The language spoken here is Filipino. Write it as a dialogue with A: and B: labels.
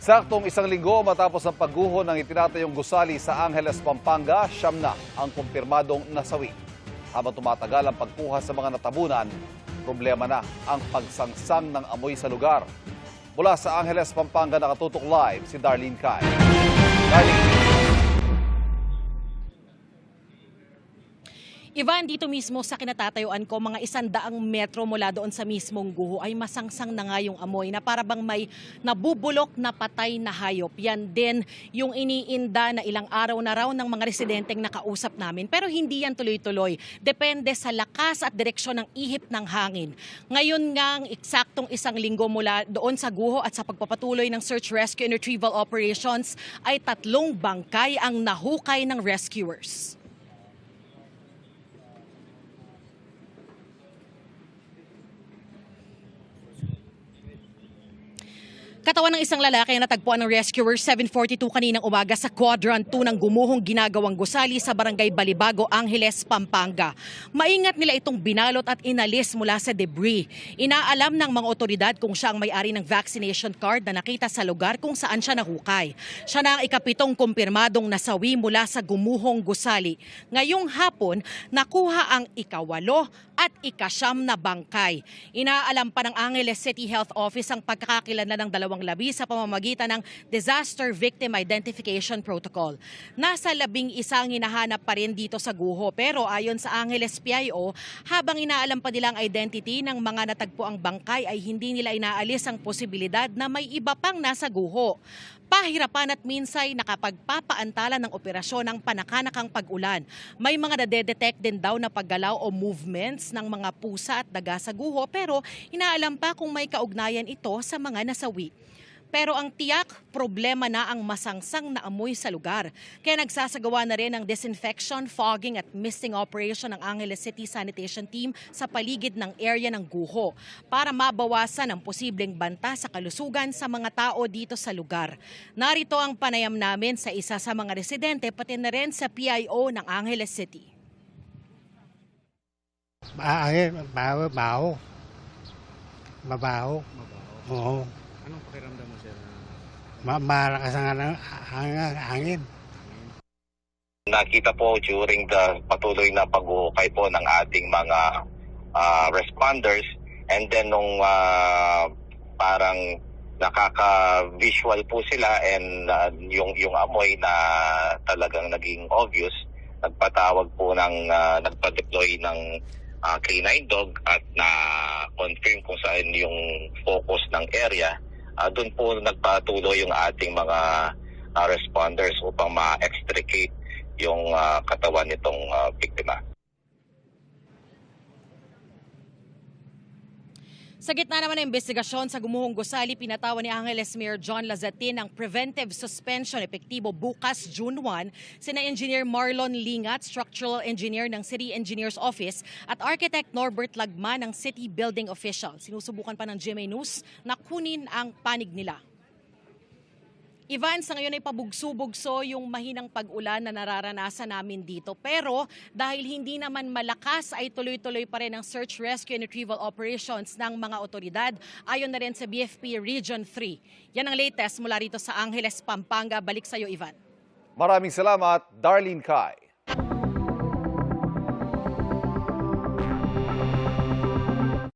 A: Saktong isang linggo matapos ang pagguho ng itinatayong gusali sa Angeles, Pampanga, 9 na ang kumpirmadong nasawi. Habang tumatagal ang pagkuha sa mga natabunan, problema na ang pagsangsang ng amoy sa lugar. Mula sa Angeles, Pampanga, nakatutok live si Darlene Kai. Darlene.
B: Ivan, dito mismo sa kinatatayuan ko, mga 100 metro mula doon sa mismong guho ay masangsang na nga yung amoy na para bang may nabubulok na patay na hayop. Yan din yung iniinda na ilang araw na raw ng mga residenteng nakausap namin. Pero hindi yan tuloy-tuloy. Depende sa lakas at direksyon ng ihip ng hangin. Ngayon nga, eksaktong isang linggo mula doon sa guho at sa pagpapatuloy ng search, rescue and retrieval operations ay 3 bangkay ang nahukay ng rescuers. Katawan ng isang lalaki ang natagpuan ng rescuers 7:42 kaninang umaga sa Quadrant 2 ng gumuhong ginagawang gusali sa Barangay Balibago, Angeles, Pampanga. Maingat nila itong binalot at inalis mula sa debris. Inaalam ng mga otoridad kung siya ang may-ari ng vaccination card na nakita sa lugar kung saan siya nahukay. Siya na ang ika-7 kumpirmadong nasawi mula sa gumuhong gusali. Ngayong hapon, nakuha ang ika-8 at ika-9 na bangkay. Inaalam pa ng Angeles City Health Office ang pagkakakilanlan ng 2 labi sa pamamagitan ng Disaster Victim Identification Protocol. Nasa 11 hinahanap pa rin dito sa guho, pero ayon sa Angeles PIO, habang inaalam pa nila ang identity ng mga natagpuang bangkay ay hindi nila inaalis ang posibilidad na may iba pang nasa guho. Pahirapan at minsay nakapagpapaantala ng operasyon ng panakanakang pag-ulan. May mga nadedetect din daw na paggalaw o movements ng mga pusa at daga sa guho, pero inaalam pa kung may kaugnayan ito sa mga nasawi. Pero ang tiyak, problema na ang masangsang na amoy sa lugar. Kaya nagsasagawa na rin ng disinfection, fogging at misting operation ng Angeles City Sanitation Team sa paligid ng area ng guho para mabawasan ang posibleng banta sa kalusugan sa mga tao dito sa lugar. Narito ang panayam namin sa isa sa mga residente pati na rin sa PIO ng Angeles City.
C: Mabaho. Mabaho. Oo.
D: Anong pakiramdam mo, sir?
C: Malakas ang hangin.
E: Nakita po during the patuloy na paghuhukay po ng ating mga responders, and then nung parang nakaka-visual po sila and yung amoy na talagang naging obvious, nagpatawag po nagpa-deploy ng K9 dog at na-confirm kung saan yung focus ng area. Doon po nagpatuloy yung ating mga responders upang ma-extricate yung katawan nitong biktima.
B: Sa gitna naman ng investigasyon sa gumuhong gusali, pinatawan ni Angeles Mayor John Lazatin ang preventive suspension epektibo bukas June 1 sina Engineer Marlon Lingat, Structural Engineer ng City Engineer's Office at Architect Norbert Lagman ng City Building Official. Sinusubukan pa ng GMA News na kunin ang panig nila. Ivan, sa ngayon ay pabugso-bugso yung mahinang pag-ulan na nararanasan namin dito. Pero dahil hindi naman malakas ay tuloy-tuloy pa rin ang search, rescue and retrieval operations ng mga otoridad ayon na rin sa BFP Region 3. Yan ang latest mula rito sa Angeles, Pampanga. Balik sa iyo, Ivan.
A: Maraming salamat, Darlene Kai.